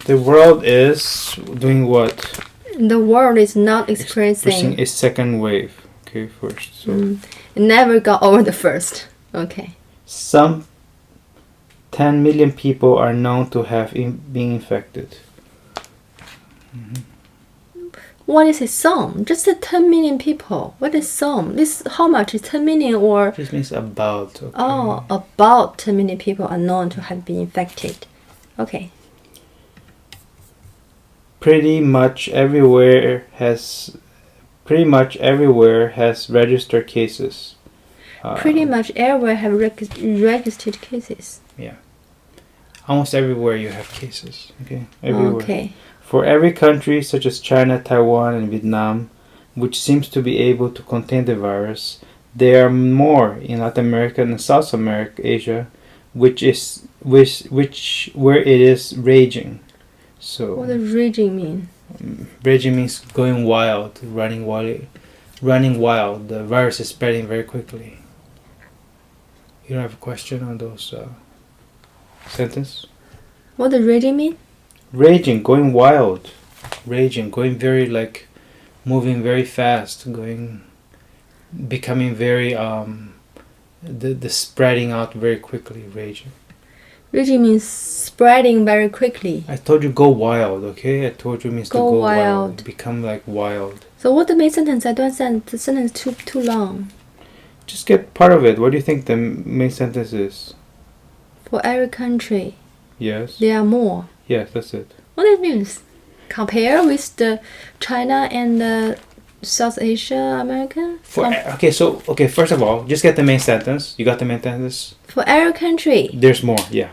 The world is doing what? The world is not experiencing a second wave. Okay, first. So it never got over the first. Okay. some 10 million people are known to have been infected. What is a some? Just 10 million people. What is some? This how much is 10 million or? This means about. Okay. Oh, about 10 million people are known to have been infected. Okay. Pretty much everywhere has registered cases. Pretty much everywhere have registered cases. Yeah. Almost everywhere you have cases. Okay. Everywhere. Okay. For every country, such as China, Taiwan, and Vietnam, which seems to be able to contain the virus, there are more in Latin America and South America, Asia, where it is raging. So. What does raging mean? Raging means going wild, running wild. The virus is spreading very quickly. You don't have a question on those sentence? What does raging mean? Raging, going wild. Raging, going very moving very fast, becoming very the spreading out very quickly. Raging. Raging means spreading very quickly. I told you go wild, okay? I told you it means to go wild. Become like wild. So what the main sentence? I don't understand. The sentence too long. Just get part of it. What do you think the main sentence is? For every country. Yes. There are more. Yes, that's it. What it means? Compare with the China and the South Asia, America? First of all, just get the main sentence. You got the main sentence? For every country. There's more, yeah.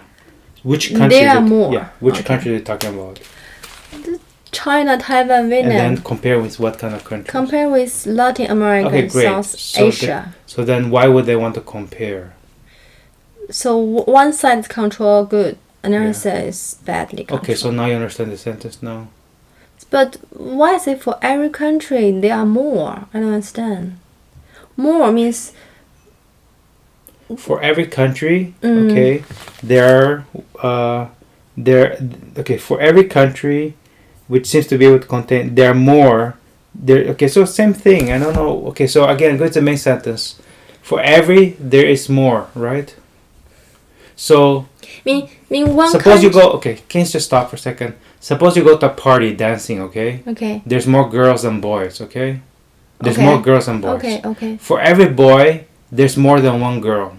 Which country? There are more. Yeah. Which country are you talking about? China, Taiwan, Vietnam. And then compare with what kind of countries? Compare with Latin America and South Asia. So then why would they want to compare? So one side is control good, another side is badly controlled. Okay, so now you understand the sentence now? But why is it for every country there are more? I don't understand. More means... For every country, okay, for every country which seems to be able to contain, there are more. Okay, so same thing. I don't know. Okay, so again, go to the main sentence. For every, there is more, right? So, mean one suppose you go, okay, can you just stop for a second? Suppose you go to a party dancing, okay? Okay. There's more girls than boys, okay? There's more girls than boys. Okay. For every boy, there's more than one girl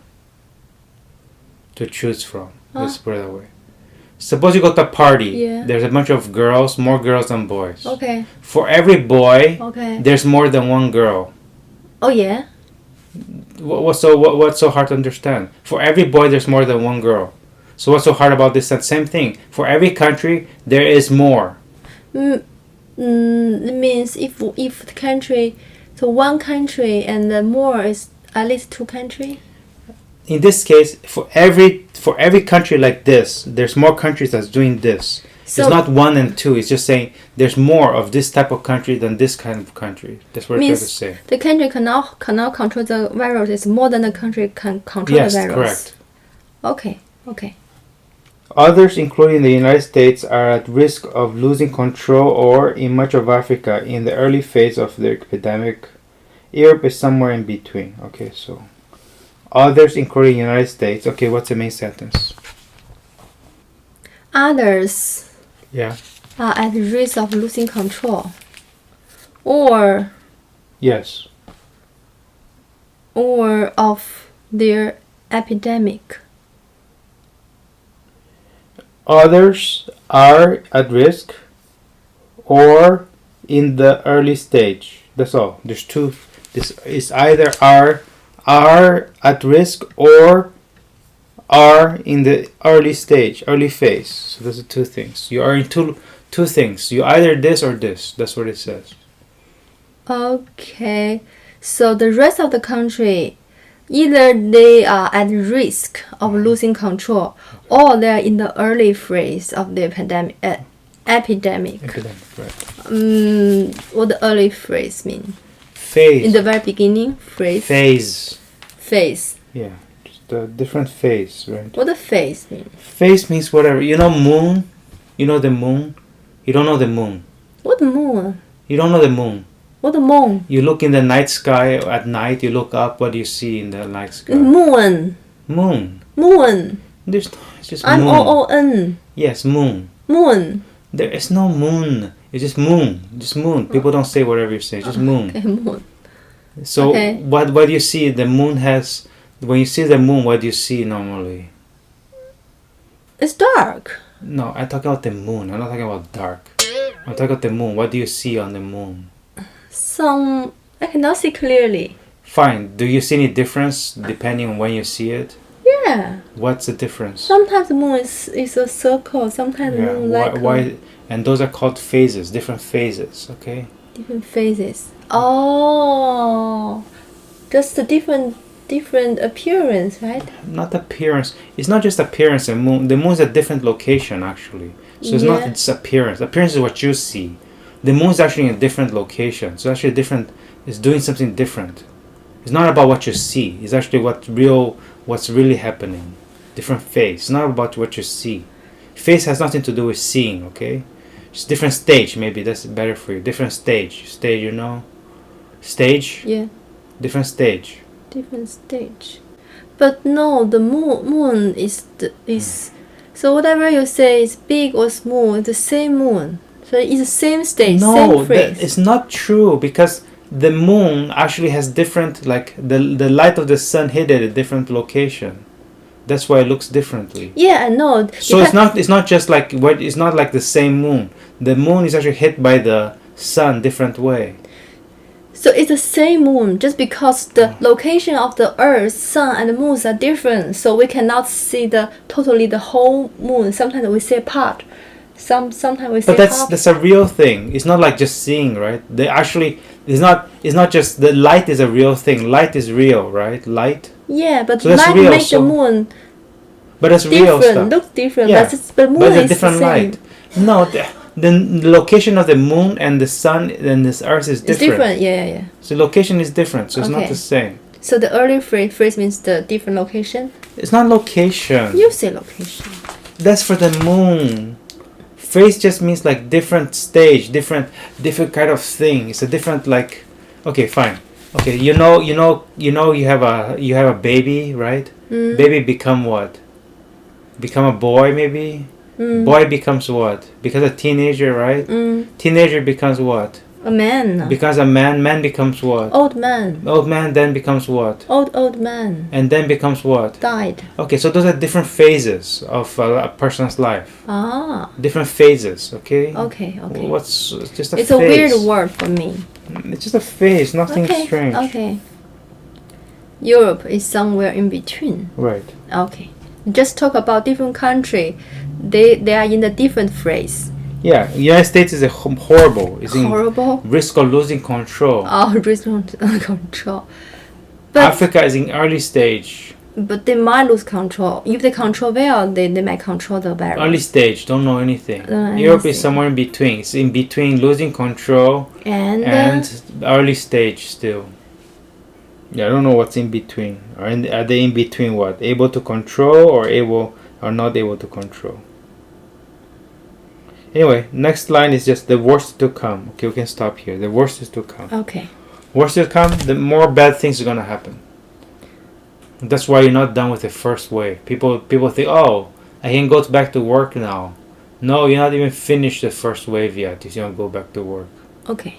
to choose from. Let's put it that way. Suppose you go to a party. There's a bunch of girls, more girls than boys. Okay. For every boy, okay, there's more than one girl. Oh yeah. What's so hard to understand? For every boy, there's more than one girl. So what's so hard about this? That same thing. For every country, there is more. It means if the country, so one country and the more is at least two countries. In this case, for every country like this, there's more countries that's doing this. So it's not one and two. It's just saying there's more of this type of country than this kind of country. That's what it's trying to say. The country cannot control the virus. It's more than the country can control the virus. Yes, correct. Okay. Others, including the United States, are at risk of losing control, or in much of Africa, in the early phase of the epidemic. Europe is somewhere in between. Okay, so others, including the United States. Okay, what's the main sentence? Others. Yeah. Are at risk of losing control, or. Yes. Or of their epidemic. Others are at risk or in the early stage. That's all. There's two. This is either are at risk or are in the early stage, early phase. So those are two things. You are in two things. You either this or this. That's what it says. Okay. So the rest of the country, either they are at risk of losing control, or they are in the early phase of the epidemic. Epidemic, right. What the early phase mean? Phase. In the very beginning, phrase. Phase. Yeah, just a different phase, right? What the phase mean? Phase means whatever. You know, moon. You know the moon? You don't know the moon. What moon? You don't know the moon. What moon? You look in the night sky at night, you look up, what do you see in the night sky? Moon. Moon. Moon. It's just moon. M-O-O-N. Yes, moon. Moon. There is no moon. It's just moon. Just moon. People don't say whatever you say. Just moon. Okay, moon. So Okay. what do you see? The moon has. When you see the moon, what do you see normally? It's dark. No, I'm talking about the moon. I'm not talking about dark. I'm talking about the moon. What do you see on the moon? I cannot see clearly. Fine. Do you see any difference depending on when you see it? Yeah. What's the difference? Sometimes the moon is a circle. Sometimes the moon like why? And those are called phases. Different phases. Okay. different phases. Oh, just a different appearance, right? Not appearance. It's not just appearance. The moon is a different location actually. So it's not its appearance. Appearance is what you see. The moon is actually in a different location. So actually different. It's doing something different. It's not about what you see. It's actually what's really happening. Different phase. It's not about what you see. Phase has nothing to do with seeing. Okay. It's different stage. Maybe that's better for you. Different stage. Stage. You know. Stage. Yeah. Different stage. Different stage. But no, the moon is so whatever you say is big or small, it's the same moon. So it's the same stage, No, same phase. it's not true because the moon actually has different, like the light of the sun hit at a different location. That's why it looks differently. Yeah, I know. So it's not just like it's not like the same moon. The moon is actually hit by the sun different way. So it's the same moon, just because the location of the Earth, Sun, and the moons are different. So we cannot see the whole moon. Sometimes we see a part. Sometimes we see But half. that's a real thing. It's not like just seeing, right? They actually it's not just the light is a real thing. Light is real, right? Light. Yeah, but So that's light real, makes the so- moon But it's real different. stuff. Looks different. Yeah, But the moon but it's a is different the same. light. No, the location of the moon and the sun and this earth is It's different. different. Yeah. So location is different. So it's not Okay. the same. So the early phrase means the different location. It's not location. You say location. That's for the moon. Phase just means like different stage, different kind of thing. It's a different like. Okay, fine. Okay, you have a baby, right? Mm. Baby become what? Become a boy maybe. Mm. Boy becomes what? Becomes a teenager, right? Mm. Teenager becomes what? A man. Becomes a man. Man becomes what? Old man. Old man then becomes what? Old man. And then becomes what? Died. Okay, so those are different phases of a person's life. Ah. Different phases, okay? Okay. What's it's just a It's phase. a weird word for me. It's just a phase, nothing Okay. strange. Okay. Europe is somewhere in between. Right. Okay. Just talk about different country. They are in the different phase. Yeah, United States is horrible. It's in Horrible. risk of losing control. Oh, risk control. But Africa is in early stage. they might lose control. If they control well, they might control the virus. Early stage, don't know anything. Don't know Europe anything. is somewhere in between. It's in between losing control And early stage still. Yeah, I don't know what's in between. Are they in between what? Able to control or not able to control? Anyway, next line is just the worst to come. Okay, we can stop here. The worst is to come. okay. Worst to come, the more bad things are gonna happen. That's why you're not done with the first wave. People think, oh, I can go back to work now. No, you're not even finished the first wave yet. You don't go back to work. Okay.